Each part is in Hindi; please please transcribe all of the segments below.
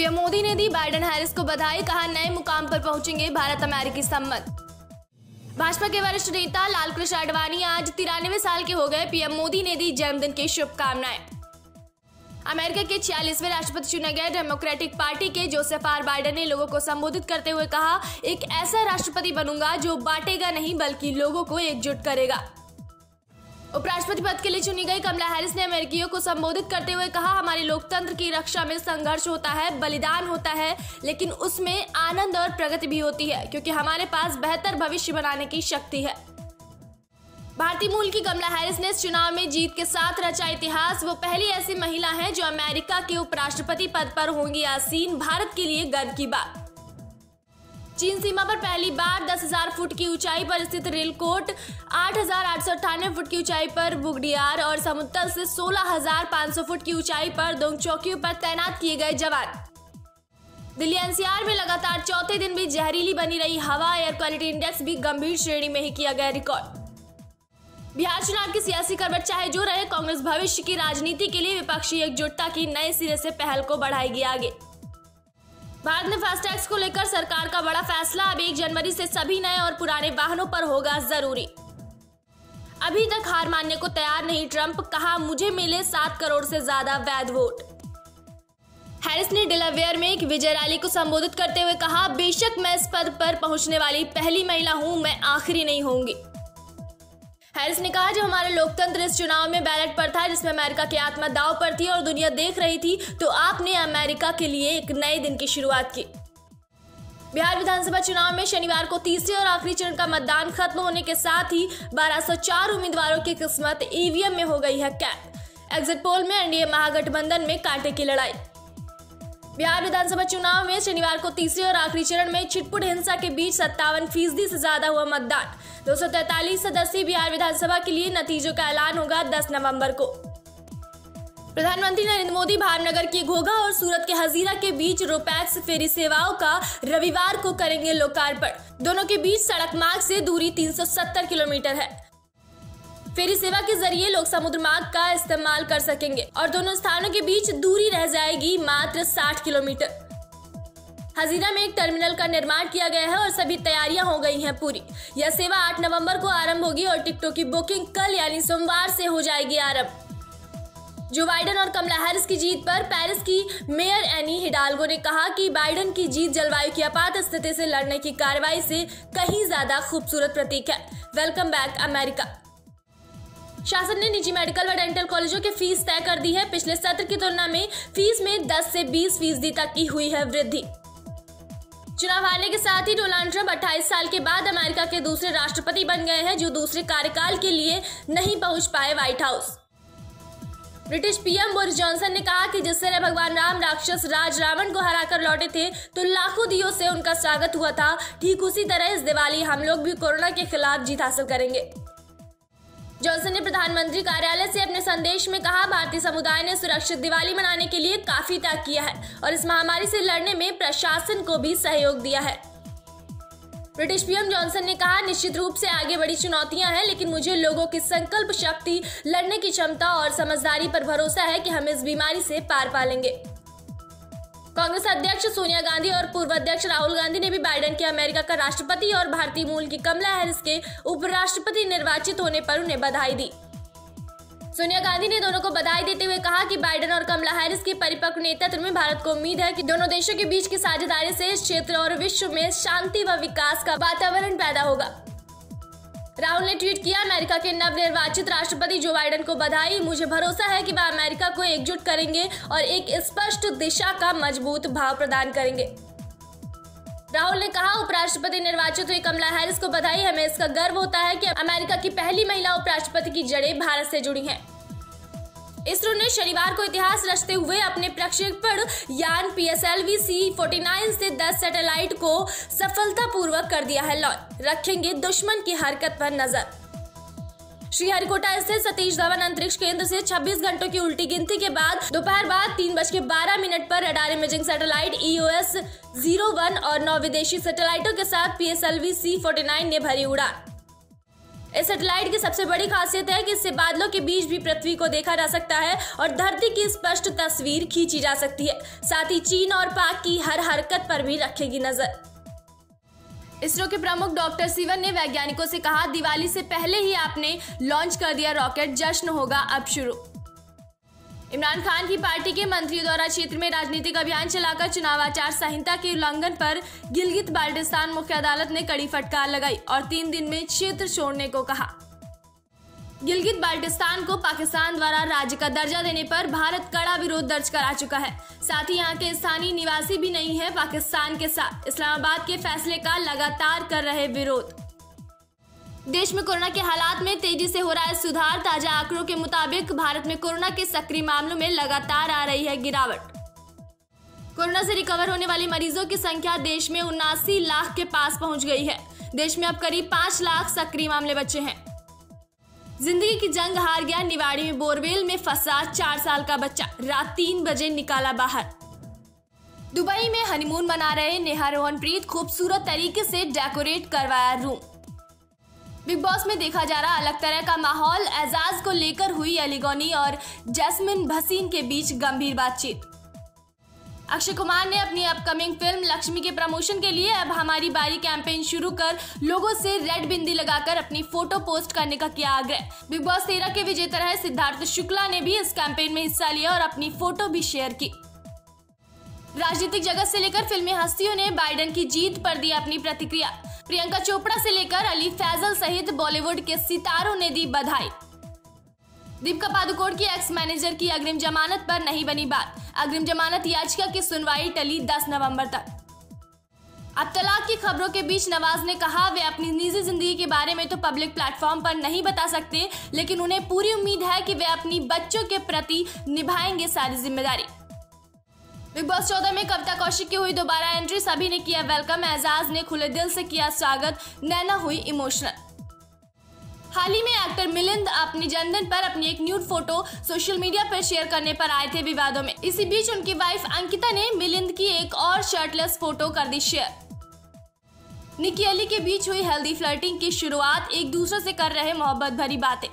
पीएम मोदी ने दी बाइडेन हैरिस को बधाई, कहा नए मुकाम पर पहुंचेंगे भारत अमेरिकी संबंध। भाजपा के वरिष्ठ नेता लालकृष्ण आडवाणी आज 93 साल के हो गए। पीएम मोदी ने दी जन्मदिन की शुभकामनाएं। अमेरिका के 46वें राष्ट्रपति चुने गए डेमोक्रेटिक पार्टी के जोसेफ आर बाइडेन ने लोगों को संबोधित करते हुए कहा, एक ऐसा राष्ट्रपति बनूंगा जो बांटेगा नहीं बल्कि लोगों को एकजुट करेगा। उपराष्ट्रपति पद के लिए चुनी गई कमला हैरिस ने अमेरिकियों को संबोधित करते हुए कहा, हमारे लोकतंत्र की रक्षा में संघर्ष होता है, बलिदान होता है, लेकिन उसमें आनंद और प्रगति भी होती है क्योंकि हमारे पास बेहतर भविष्य बनाने की शक्ति है। भारतीय मूल की कमला हैरिस ने इस चुनाव में जीत के साथ रचा इतिहास। वो पहली ऐसी महिला हैं जो अमेरिका के उपराष्ट्रपति पद पर होंगी आसीन। भारत के लिए गर्व की बात। चीन सीमा पर पहली बार 10,000 फुट की ऊंचाई पर स्थित रेलकोट, 8,898 फुट की ऊंचाई पर बुगडियार और समुद्र तल से 16,500 फुट की ऊंचाई पर 2 चौकियों पर तैनात किए गए जवान। दिल्ली एनसीआर में लगातार चौथे दिन भी जहरीली बनी रही हवा। एयर क्वालिटी इंडेक्स भी गंभीर श्रेणी में ही किया गया रिकॉर्ड। बिहार चुनाव की सियासी करवट चाहे जो रहे, कांग्रेस भविष्य की राजनीति के लिए विपक्षी एकजुटता की नए सिरे से पहल को बढ़ाएगी आगे। भारत में फास्टैग को लेकर सरकार का बड़ा फैसला। अब 1 जनवरी से सभी नए और पुराने वाहनों पर होगा जरूरी। अभी तक हार मानने को तैयार नहीं ट्रंप, कहा मुझे मिले 7 करोड़ से ज्यादा वैध वोट। हैरिस ने डेलावेयर में एक विजय रैली को संबोधित करते हुए कहा, बेशक मैं इस पद पर पहुंचने वाली पहली महिला हूं, मैं आखिरी नहीं होंगी। हैरिस ने कहा, जब हमारे लोकतंत्र इस चुनाव में बैलेट पर था जिसमें अमेरिका की आत्मा दांव पर थी और दुनिया देख रही थी, तो आपने अमेरिका के लिए एक नए दिन की शुरुआत की। बिहार विधानसभा चुनाव में शनिवार को तीसरे और आखिरी चरण का मतदान खत्म होने के साथ ही 1204 उम्मीदवारों की किस्मत ईवीएम में हो गई है कैद। एग्जिट पोल में एनडीए महागठबंधन में कांटे की लड़ाई। बिहार विधानसभा चुनाव में शनिवार को तीसरे और आखिरी चरण में छिटपुट हिंसा के बीच 57% से ज्यादा हुआ मतदान। 243 सदस्यीय बिहार विधानसभा के लिए नतीजों का ऐलान होगा 10 नवंबर को। प्रधानमंत्री नरेंद्र मोदी भावनगर की घोघा और सूरत के हजीरा के बीच रोपैक्स फेरी सेवाओं का रविवार को करेंगे लोकार्पण। दोनों के बीच सड़क मार्ग से दूरी 370 किलोमीटर है। फेरी सेवा के जरिए लोग समुद्र मार्ग का इस्तेमाल कर सकेंगे और दोनों स्थानों के बीच दूरी रह जाएगी मात्र 60 किलोमीटर। हजीरा में एक टर्मिनल का निर्माण किया गया है और सभी तैयारियां हो गई हैं पूरी। यह सेवा 8 नवंबर को आरंभ होगी और टिकटों की बुकिंग कल यानी सोमवार से हो जाएगी आरंभ। जो बाइडेन और कमला हैरिस की जीत पर पेरिस की मेयर एनी हिडाल्गो ने कहा कि बाइडेन की जीत जलवायु की आपात स्थिति से लड़ने की कार्रवाई से कहीं ज्यादा खूबसूरत प्रतीक है। Welcome back America. शासन ने निजी मेडिकल व डेंटल कॉलेजों की फीस तय कर दी है। पिछले सत्र की तुलना में फीस में 10 से 20% तक की हुई है वृद्धि। चुनाव हारने के साथ ही डोनाल्ड ट्रंप 28 साल के बाद अमेरिका के दूसरे राष्ट्रपति बन गए हैं जो दूसरे कार्यकाल के लिए नहीं पहुंच पाए white house. British PM Boris Johnson ने कहा कि जिस तरह भगवान राम राक्षस राज रावण को हराकर लौटे थे तो लाखों दियों से उनका स्वागत हुआ था, ठीक उसी तरह इस दिवाली हम लोग भी कोरोना के खिलाफ जीत हासिल करेंगे। जॉनसन ने प्रधानमंत्री कार्यालय से अपने संदेश में कहा, भारतीय समुदाय ने सुरक्षित दिवाली मनाने के लिए काफी त्याग किया है और इस महामारी से लड़ने में प्रशासन को भी सहयोग दिया है। ब्रिटिश पीएम जॉनसन ने कहा, निश्चित रूप से आगे बड़ी चुनौतियां हैं, लेकिन मुझे लोगों की संकल्प शक्ति, लड़ने की क्षमता और समझदारी पर भरोसा है कि हम इस बीमारी से पार पा लेंगे। कांग्रेस अध्यक्ष सोनिया गांधी और पूर्व अध्यक्ष राहुल गांधी ने भी बाइडेन के अमेरिका का राष्ट्रपति और भारतीय मूल की कमला हैरिस के उपराष्ट्रपति निर्वाचित होने पर उन्हें बधाई दी। सोनिया गांधी ने दोनों को बधाई देते हुए कहा कि बाइडेन और कमला हैरिस के परिपक्व नेतृत्व में भारत को उम्मीद है कि दोनों देशों के बीच की साझेदारी से इस क्षेत्र और विश्व में शांति व विकास का वातावरण पैदा होगा। राहुल ने ट्वीट किया, अमेरिका के नवनिर्वाचित राष्ट्रपति जो बाइडेन को बधाई। मुझे भरोसा है कि वह अमेरिका को एकजुट करेंगे और एक स्पष्ट दिशा का मजबूत भाव प्रदान करेंगे। राहुल ने कहा, उपराष्ट्रपति निर्वाचित हुई कमला हैरिस को बधाई। हमें इसका गर्व होता है कि अमेरिका की पहली महिला उपराष्ट्रपति की जड़ें भारत से जुड़ी हैं। इसरो ने शनिवार को इतिहास रचते हुए अपने प्रक्षेपण यान PSLV C-49 से 10 सैटेलाइट को सफलतापूर्वक कर दिया है लॉन्च। रखेंगे दुश्मन की हरकत पर नजर। श्रीहरिकोटा स्थित सतीश धवन अंतरिक्ष केंद्र से 26 घंटों की उल्टी गिनती के बाद दोपहर बाद 3:12 पर रडार इमेजिंग सैटेलाइट EOS-01 और 9 विदेशी सैटेलाइटों के साथ PSLV C-49 ने भरी उड़ान। इस सैटेलाइट की सबसे बड़ी खासियत है कि इससे बादलों के बीच भी पृथ्वी को देखा जा सकता है और धरती की स्पष्ट तस्वीर खींची जा सकती है। साथ ही चीन और पाक की हर हरकत पर भी रखेगी नजर। इसरो के प्रमुख डॉक्टर सिवन ने वैज्ञानिकों से कहा, दिवाली से पहले ही आपने लॉन्च कर दिया रॉकेट, जश्न होगा अब शुरू। इमरान खान की पार्टी के मंत्रियों द्वारा क्षेत्र में राजनीतिक अभियान चलाकर चुनाव आचार संहिता के उल्लंघन पर गिलगित बाल्टिस्तान मुख्य अदालत ने कड़ी फटकार लगाई और 3 दिन में क्षेत्र छोड़ने को कहा। गिलगित बाल्टिस्तान को पाकिस्तान द्वारा राज्य का दर्जा देने पर भारत कड़ा विरोध दर्ज करा चुका है। साथ ही यहाँ के स्थानीय निवासी भी नहीं है पाकिस्तान के साथ इस्लामाबाद के फैसले का लगातार कर रहे विरोध। देश में कोरोना के हालात में तेजी से हो रहा है सुधार। ताजा आंकड़ों के मुताबिक भारत में कोरोना के सक्रिय मामलों में लगातार आ रही है गिरावट। कोरोना से रिकवर होने वाले मरीजों की संख्या देश में 79 लाख के पास पहुंच गई है। देश में अब करीब 5 लाख सक्रिय मामले बचे हैं। जिंदगी की जंग हार गया, निवाड़ी में बोरवेल में फंसा 4 साल का बच्चा, रात 3 बजे निकाला बाहर। दुबई में हनीमून मना रहे नेहा रोहनप्रीत, खूबसूरत तरीके से डेकोरेट करवाया रूम। बिग बॉस में देखा जा रहा अलग तरह का माहौल। एजाज को लेकर हुई एलिगोनी और जैस्मिन भसीन के बीच गंभीर बातचीत। अक्षय कुमार ने अपनी अपकमिंग फिल्म लक्ष्मी के प्रमोशन के लिए अब हमारी बारी कैंपेन शुरू कर लोगों से रेड बिंदी लगाकर अपनी फोटो पोस्ट करने का किया आग्रह। बिग बॉस 13 के विजेता रहे सिद्धार्थ शुक्ला ने भी इस कैंपेन में हिस्सा लिया और अपनी फोटो भी शेयर की। राजनीतिक जगत से लेकर फिल्मी हस्तियों ने बाइडेन की जीत पर दी अपनी प्रतिक्रिया। प्रियंका चोपड़ा से लेकर अली फैजल सहित बॉलीवुड के सितारों ने दी बधाई। दीपिका पादुकोण की एक्स मैनेजर की अग्रिम जमानत पर नहीं बनी बात। अग्रिम जमानत याचिका की सुनवाई टली 10 नवंबर तक। अब तलाक की खबरों के बीच नवाज ने कहा, वे अपनी निजी जिंदगी के बारे में तो पब्लिक प्लेटफॉर्म पर नहीं बता सकते, लेकिन उन्हें पूरी उम्मीद है कि वे अपनी बच्चों के प्रति निभाएंगे सारी जिम्मेदारी। बिग बॉस 14 में कविता कौशिक की हुई दोबारा एंट्री, सभी ने किया वेलकम। एजाज ने खुले दिल से किया स्वागत, नैना हुई इमोशनल। हाल ही में एक्टर मिलिंद अपने जन्मदिन पर अपनी एक न्यूड फोटो सोशल मीडिया पर शेयर करने पर आए थे विवादों में। इसी बीच उनकी वाइफ अंकिता ने मिलिंद की एक और शर्टलेस फोटो कर दी शेयर। निकी अली के बीच हुई हेल्दी फ्लर्टिंग की शुरुआत, एक दूसरे से कर रहे मोहब्बत भरी बातें।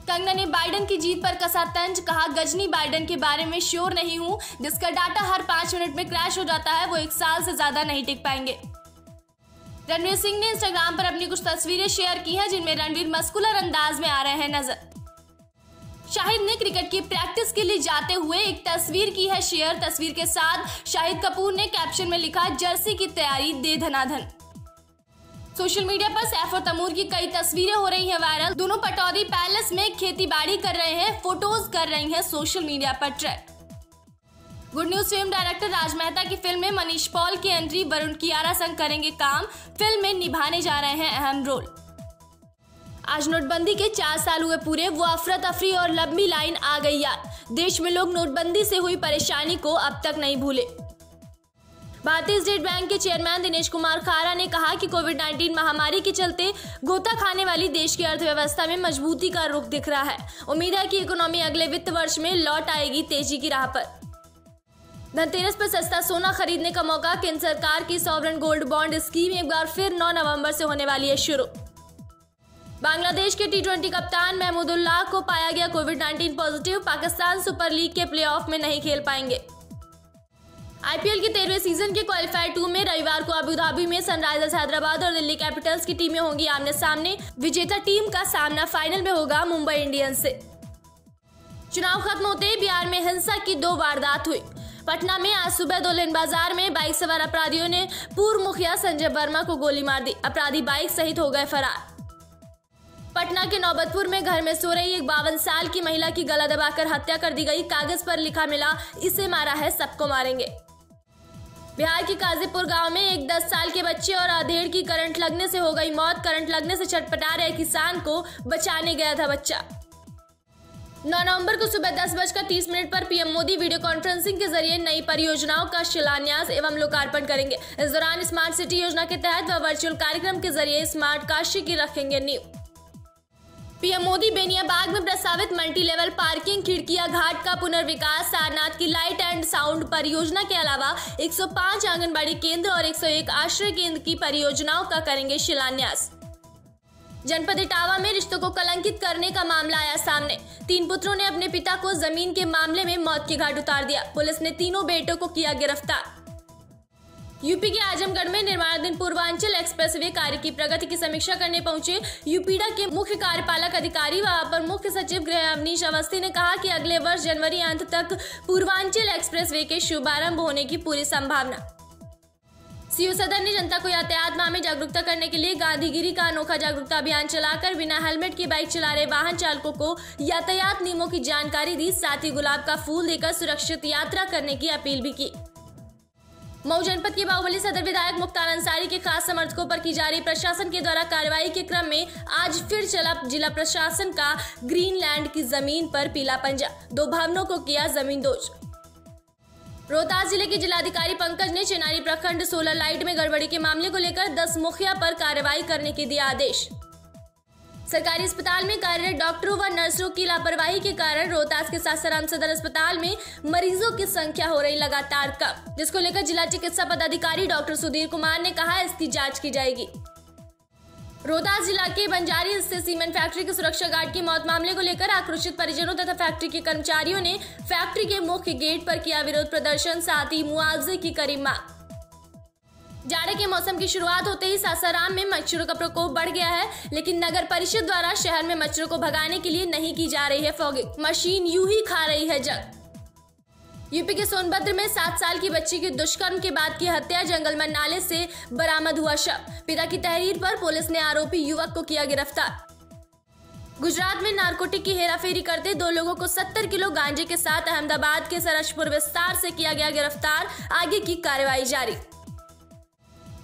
कंगना ने बाइडेन की जीत पर कसा तंज, कहा गजनी बाइडेन के बारे में श्योर नहीं हूं, जिसका डाटा हर 5 मिनट में क्रैश हो जाता है वो 1 साल से ज्यादा नहीं टिक पाएंगे। रणवीर सिंह ने इंस्टाग्राम पर अपनी कुछ तस्वीरें शेयर की हैं जिनमें रणवीर मस्कुलर अंदाज में आ रहे हैं नजर। शाहिद ने क्रिकेट की प्रैक्टिस के लिए जाते हुए एक तस्वीर की है शेयर। तस्वीर के साथ शाहिद कपूर ने कैप्शन में लिखा, जर्सी की तैयारी दे धनाधन। सोशल मीडिया पर सैफ और तैमूर की कई तस्वीरें हो रही हैं वायरल। दोनों पटौदी पैलेस में खेती बाड़ी कर रहे हैं, फोटोज कर रही हैं सोशल मीडिया पर trend. Good news film director Raj Mehta की फिल्म में मनीष पॉल की एंट्री, वरुण कियारा संग करेंगे काम, फिल्म में निभाने जा रहे हैं अहम रोल। आज नोटबंदी के 4 साल हुए पूरे, वो अफरा तफरी और लंबी लाइन आ गई यार। देश में लोग नोटबंदी से हुई परेशानी को अब तक नहीं भूले। भारतीय स्टेट बैंक के चेयरमैन दिनेश कुमार खारा ने कहा कि कोविड-19 महामारी के चलते गोता खाने वाली देश की अर्थव्यवस्था में मजबूती का रुख दिख रहा है। उम्मीद है कि इकोनॉमी अगले वित्त वर्ष में लौट आएगी तेजी की राह पर। धनतेरस पर सस्ता सोना खरीदने का मौका, केंद्र सरकार की सॉवरेन गोल्ड बॉन्ड स्कीम एक बार फिर 9 नवंबर से होने वाली है शुरू। बांग्लादेश के T20 कप्तान महमूदुल्लाह को पाया गया कोविड-19 पॉजिटिव, पाकिस्तान सुपर लीग के प्लेऑफ में नहीं खेल पाएंगे। आईपीएल के 13वें सीजन के क्वालिफायर 2 में रविवार को अबू धाबी में सनराइजर्स हैदराबाद और दिल्ली कैपिटल्स की टीमें होंगी आमने सामने। विजेता टीम का सामना फाइनल में होगा मुंबई इंडियंस से। चुनाव खत्म होते ही बिहार में हिंसा की 2 वारदात हुई। पटना में आज सुबह दोलन बाजार में बाइक सवार अपराधियों ने पूर्व मुखिया संजय वर्मा को गोली मार दी। अपराधी बाइक सहित हो गए फरार। पटना के नौबतपुर में घर में सो रही एक 52 साल की महिला की गला दबाकर हत्या कर दी गई। कागज पर लिखा मिला, इसे मारा है सबको मारेंगे। बिहार के काजीपुर गांव में एक 10 साल के बच्चे और अधेड़ की करंट लगने से हो गई मौत। करंट लगने से छटपटा रहे किसान को बचाने गया था बच्चा। 9 नवंबर को सुबह 10:30 पर पीएम मोदी वीडियो कॉन्फ्रेंसिंग के जरिए नई परियोजनाओं का शिलान्यास एवं लोकार्पण करेंगे। इस दौरान स्मार्ट सिटी योजना के तहत वह वर्चुअल कार्यक्रम के जरिए स्मार्ट काशी की रखेंगे नींव। पीएम मोदी बेनियाबाग में प्रस्तावित मल्टी लेवल पार्किंग, खिड़किया घाट का पुनर्विकास, सारनाथ की लाइट एंड साउंड परियोजना के अलावा 105 आंगनबाड़ी केंद्र और 101 आश्रय केंद्र की परियोजनाओं का करेंगे शिलान्यास। जनपद इटावा में रिश्तों को कलंकित करने का मामला आया सामने। 3 पुत्रों ने अपने पिता को जमीन के मामले में मौत के घाट उतार दिया। पुलिस ने तीनों बेटों को किया गिरफ्तार। यूपी के आजमगढ़ में निर्माणाधीन पूर्वांचल एक्सप्रेसवे कार्य की प्रगति की समीक्षा करने पहुंचे यूपीडा के मुख्य कार्यपालक अधिकारी व अपर मुख्य सचिव गृह अवनीश अवस्थी ने कहा कि अगले वर्ष जनवरी अंत तक पूर्वांचल एक्सप्रेसवे के शुभारंभ होने की पूरी संभावना। सीओ सदर ने जनता को यातायात माह में जागरूकता करने के लिए गांधीगिरी का अनोखा जागरूकता अभियान चलाकर बिना हेलमेट की बाइक चला रहे वाहन चालकों को यातायात नियमों की जानकारी दी। साथ ही गुलाब का फूल देकर सुरक्षित यात्रा करने की अपील भी की। मऊ जनपद के बाहुबली सदर विधायक मुख्तार अंसारी के खास समर्थकों पर की जा रही प्रशासन के द्वारा कार्रवाई के क्रम में आज फिर चला जिला प्रशासन का ग्रीनलैंड की जमीन पर पीला पंजा। 2 भवनों को किया जमींदोज। रोहतास जिले के जिलाधिकारी पंकज ने चेनारी प्रखंड सोलर लाइट में गड़बड़ी के मामले को लेकर 10 मुखिया पर कार्रवाई करने के दिया आदेश। सरकारी अस्पताल में कार्यरत डॉक्टरों व नर्सों की लापरवाही के कारण रोहतास के सासाराम सदर अस्पताल में मरीजों की संख्या हो रही लगातार कम, जिसको लेकर जिला चिकित्सा पदाधिकारी डॉक्टर सुधीर कुमार ने कहा इसकी जांच की जाएगी। रोहतास जिला के बंजारी स्थित सीमेंट फैक्ट्री के सुरक्षा गार्ड की मौत मामले को लेकर आक्रोशित परिजनों तथा फैक्ट्री के कर्मचारियों ने फैक्ट्री के मुख्य गेट पर किया विरोध प्रदर्शन, साथ ही मुआवजे की करी मांग। जाड़े के मौसम की शुरुआत होते ही सासाराम में मच्छरों का प्रकोप बढ़ गया है, लेकिन नगर परिषद द्वारा शहर में मच्छरों को भगाने के लिए नहीं की जा रही है फॉगिंग। मशीन यूं ही खा रही है जंग। यूपी के सोनभद्र में 7 साल की बच्ची की दुष्कर्म के बाद की हत्या, जंगल में नाले से बरामद हुआ शव। पिता की तहरीर पर पुलिस ने आरोपी युवक को किया गिरफ्तार। गुजरात में नारकोटिक की हेराफेरी करते 2 लोगों को 70 किलो गांजे के साथ अहमदाबाद के सरसपुर विस्तार से किया गया गिरफ्तार। आगे की कार्रवाई जारी।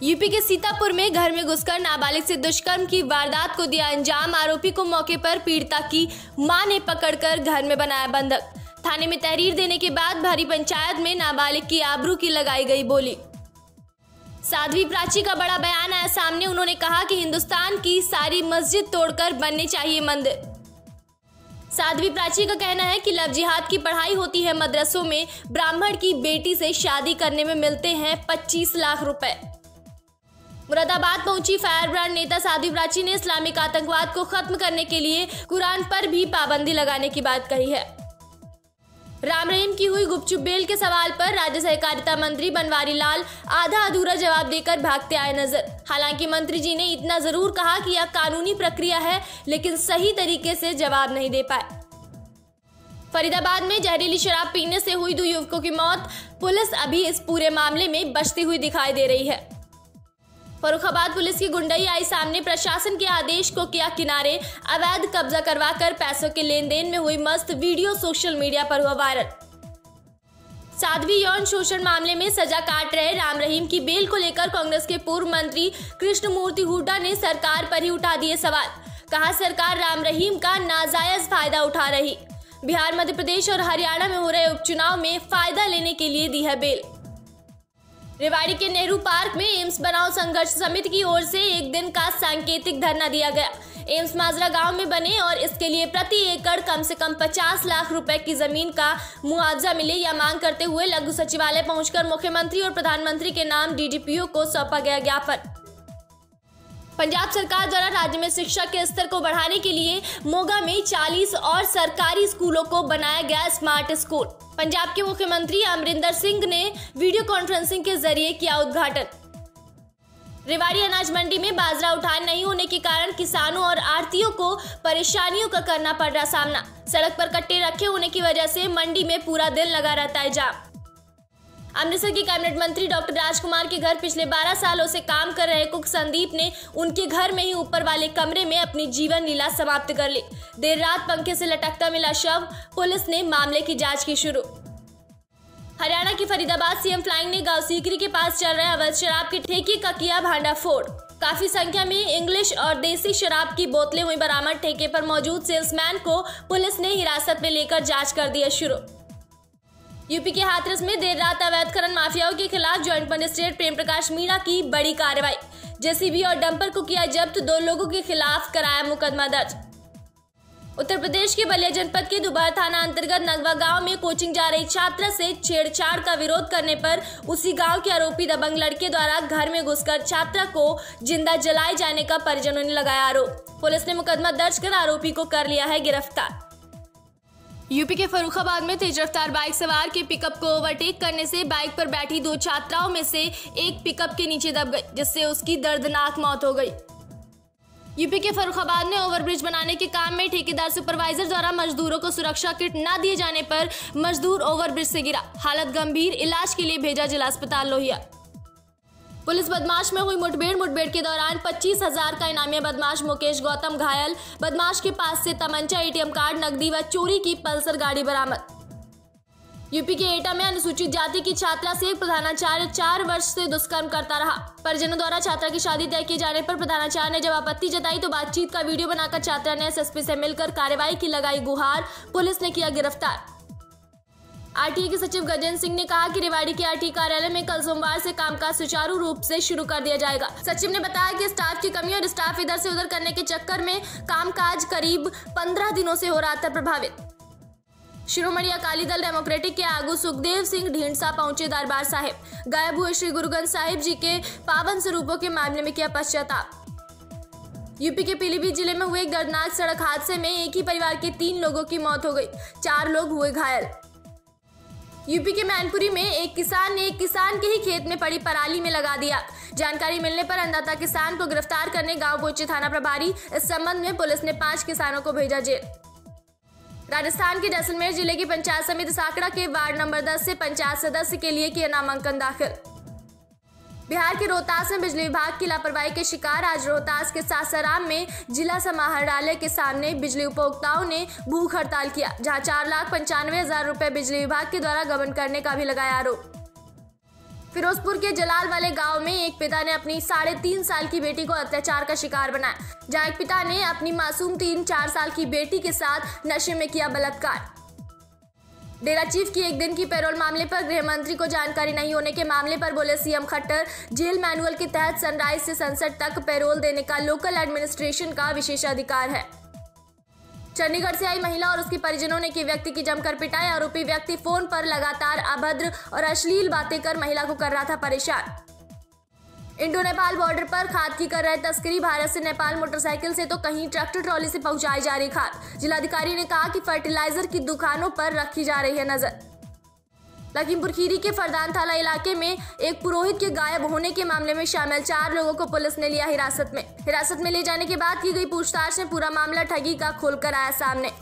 यूपी के सीतापुर में घर में घुसकर नाबालिग से दुष्कर्म की वारदात को दिया अंजाम। आरोपी को मौके पर पीड़िता की मां ने पकड़कर घर में बनाया बंधक। थाने में तहरीर देने के बाद भरी पंचायत में नाबालिग की आबरू की लगाई गई बोली। साध्वी प्राची का बड़ा बयान आया सामने। उन्होंने कहा कि हिंदुस्तान की सारी मस्जिद तोड़कर बनने चाहिए मंदिर। साध्वी प्राची का कहना है कि लव जिहाद की पढ़ाई होती है मदरसों में, ब्राह्मण की बेटी से शादी करने में मिलते हैं 25 लाख रुपए। मुरादाबाद पहुंची फायर ब्रांड नेता साध्वी प्राची ने इस्लामिक आतंकवाद को खत्म करने के लिए कुरान पर भी पाबंदी लगाने की बात कही है। राम रहीम की हुई गुपचुप बेल के सवाल पर राज्य सहकारिता मंत्री बनवारी लाल आधा अधूरा जवाब देकर भागते आए नजर। हालांकि मंत्री जी ने इतना जरूर कहा कि यह कानूनी प्रक्रिया है, लेकिन सही तरीके से जवाब नहीं दे पाए। फरीदाबाद में जहरीली शराब पीने से हुई 2 युवकों की मौत। पुलिस अभी इस पूरे मामले में बचती हुई दिखाई दे रही है। फर्रुखाबाद पुलिस की गुंडई आई सामने। प्रशासन के आदेश को किया किनारे। अवैध कब्जा करवाकर पैसों के लेन देन में हुई मस्त वीडियो सोशल मीडिया पर हुआ वायरल। साध्वी यौन शोषण मामले में सजा काट रहे राम रहीम की बेल को लेकर कांग्रेस के पूर्व मंत्री कृष्णमूर्ति हुड्डा ने सरकार पर ही उठा दिए सवाल। कहा सरकार राम रहीम का नाजायज फायदा उठा रही। बिहार, मध्य प्रदेश और हरियाणा में हो रहे उपचुनाव में फायदा लेने के लिए दी है बेल। रेवाड़ी के नेहरू पार्क में एम्स बनाओ संघर्ष समिति की ओर से 1 दिन का सांकेतिक धरना दिया गया। एम्स माजरा गांव में बने और इसके लिए प्रति एकड़ कम से कम 50 लाख रुपए की जमीन का मुआवजा मिले, यह मांग करते हुए लघु सचिवालय पहुंचकर मुख्यमंत्री और प्रधानमंत्री के नाम डीडीपीओ को सौंपा गया ज्ञापन। पंजाब सरकार द्वारा राज्य में शिक्षा के स्तर को बढ़ाने के लिए मोगा में 40 और सरकारी स्कूलों को बनाया गया स्मार्ट स्कूल। पंजाब के मुख्यमंत्री अमरिंदर सिंह ने वीडियो कॉन्फ्रेंसिंग के जरिए किया उद्घाटन। रेवाड़ी अनाज मंडी में बाजरा उठान नहीं होने के कारण किसानों और आढ़तियों को परेशानियों का करना पड़ रहा सामना। सड़क पर कट्टे रखे होने की वजह से मंडी में पूरा दिन लगा रहता है जाम। अमृतसर के कैबिनेट मंत्री डॉक्टर राजकुमार के घर पिछले 12 सालों से काम कर रहे कुक संदीप ने उनके घर में ही ऊपर वाले कमरे में अपनी जीवन लीला समाप्त कर ली। देर रात पंखे से लटकता मिला शव। पुलिस ने मामले की जांच की शुरू। हरियाणा की फरीदाबाद सीएम फ्लाइंग ने गांव सीकरी के पास चल रहे अवैध शराब के ठेके का किया भांडाफोड़। काफी संख्या में इंग्लिश और देसी शराब की बोतलें हुई बरामद। ठेके पर मौजूद सेल्समैन को पुलिस ने हिरासत में लेकर जांच कर दिया शुरू। यूपी के हाथरस में देर रात अवैध खनन माफियाओं के खिलाफ ज्वाइंट मजिस्ट्रेट प्रेम प्रकाश मीणा की बड़ी कार्रवाई। जेसीबी और डंपर को किया जब्त। 2 लोगों के खिलाफ कराया मुकदमा दर्ज। उत्तर प्रदेश के बलिया जनपद के दुबार थाना अंतर्गत नगवा गांव में कोचिंग जा रही छात्रा से छेड़छाड़ का विरोध करने पर उसी गांव के आरोपी दबंग लड़के द्वारा घर में घुसकर छात्रा को जिंदा जलाए जाने का परिजनों ने लगाया आरोप। पुलिस ने मुकदमा दर्ज कर आरोपी को कर लिया है गिरफ्तार। यूपी के फर्रुखाबाद में तेज रफ्तार बाइक सवार के पिकअप को ओवरटेक करने से बाइक पर बैठी 2 छात्राओं में से एक पिकअप के नीचे दब गई, जिससे उसकी दर्दनाक मौत हो गई। यूपी के फर्रुखाबाद में ओवरब्रिज बनाने के काम में ठेकेदार सुपरवाइजर द्वारा मजदूरों को सुरक्षा किट न दिए जाने पर मजदूर ओवरब्रिज से गिरा, हालत गंभीर, इलाज के लिए भेजा जिला अस्पताल लोहिया। पुलिस बदमाश में हुई मुठभेड़ के दौरान 25,000 का इनामी बदमाश मुकेश गौतम घायल, बदमाश के पास से तमंचा, ATM कार्ड, नकदी व चोरी की पल्सर गाड़ी बरामद। यूपी के एटा में अनुसूचित जाति की छात्रा से एक प्रधानाचार्य 4 वर्ष से दुष्कर्म करता रहा। परिजनों द्वारा छात्रा की शादी तय किए जाने पर प्रधानाचार्य ने जब आपत्ति जताई तो बातचीत का वीडियो बनाकर छात्रा ने SSP से मिलकर कार्रवाई की लगाई गुहार, पुलिस ने किया गिरफ्तार। RTA के सचिव गजेंद्र सिंह ने कहा कि रेवाड़ी के RTA कार्यालय में कल सोमवार से कामकाज सुचारू रूप से शुरू कर दिया जाएगा। सचिव ने बताया कि स्टाफ की कमी और स्टाफ इधर से उधर करने के चक्कर में कामकाज करीब 15 दिनों से हो रहा था प्रभावित। शिरोमणि अकाली दल डेमोक्रेटिक के आगू सुखदेव सिंह ढींढसा पहुंचे दरबार साहिब, गायब हुए श्री गुरु ग्रंथ साहिब जी के पावन स्वरूपों के मामले में किया पश्चाताप। यूपी के पीलीभीत जिले में हुए एक दर्दनाक सड़क हादसे में एक ही परिवार के 3 लोगों की मौत हो गई, 4 लोग हुए घायल। यूपी के मैनपुरी में एक किसान ने एक किसान के ही खेत में पड़ी पराली में लगा दिया। जानकारी मिलने पर अन्नदाता किसान को गिरफ्तार करने गांव पहुंचे थाना प्रभारी। इस संबंध में पुलिस ने 5 किसानों को भेजा जेल। राजस्थान के जैसलमेर जिले की पंचायत समिति साकड़ा के वार्ड नंबर 10 से पंचायत सदस्य के लिए किया नामांकन दाखिल। बिहार के रोहतास में बिजली विभाग की लापरवाही के शिकार आज रोहतास के सासाराम में जिला समाहरणालय के सामने बिजली उपभोक्ताओं ने भूख हड़ताल किया, जहां 4,95,000 रुपए बिजली विभाग के द्वारा गबन करने का भी लगाया आरोप। फिरोजपुर के जलाल वाले गांव में एक पिता ने अपनी 3.5 साल की बेटी को अत्याचार का शिकार बनाया, जहां एक पिता ने अपनी मासूम 3-4 साल की बेटी के साथ नशे में किया बलात्कार। डेरा चीफ की 1 दिन की पैरोल मामले पर गृह मंत्री को जानकारी नहीं होने के मामले पर बोले सीएम खट्टर, जेल मैनुअल के तहत सनराइज से सनसेट तक पैरोल देने का लोकल एडमिनिस्ट्रेशन का विशेषाधिकार है। चंडीगढ़ से आई महिला और उसके परिजनों ने की व्यक्ति की जमकर पिटाई। आरोपी व्यक्ति फोन पर लगातार अभद्र और अश्लील बातें कर महिला को कर रहा था परेशान। इंडो नेपाल बॉर्डर पर खाद की कर रहे तस्करी, भारत से नेपाल मोटरसाइकिल से तो कहीं ट्रैक्टर ट्रॉली से पहुंचाई जा रही खाद। जिलाधिकारी ने कहा कि फर्टिलाइजर की दुकानों पर रखी जा रही है नजर। लखीमपुर खीरी के फरदान थाना इलाके में एक पुरोहित के गायब होने के मामले में शामिल 4 लोगों को पुलिस ने लिया हिरासत में ले जाने के बाद की गई पूछताछ में पूरा मामला ठगी का खुलकर आया सामने।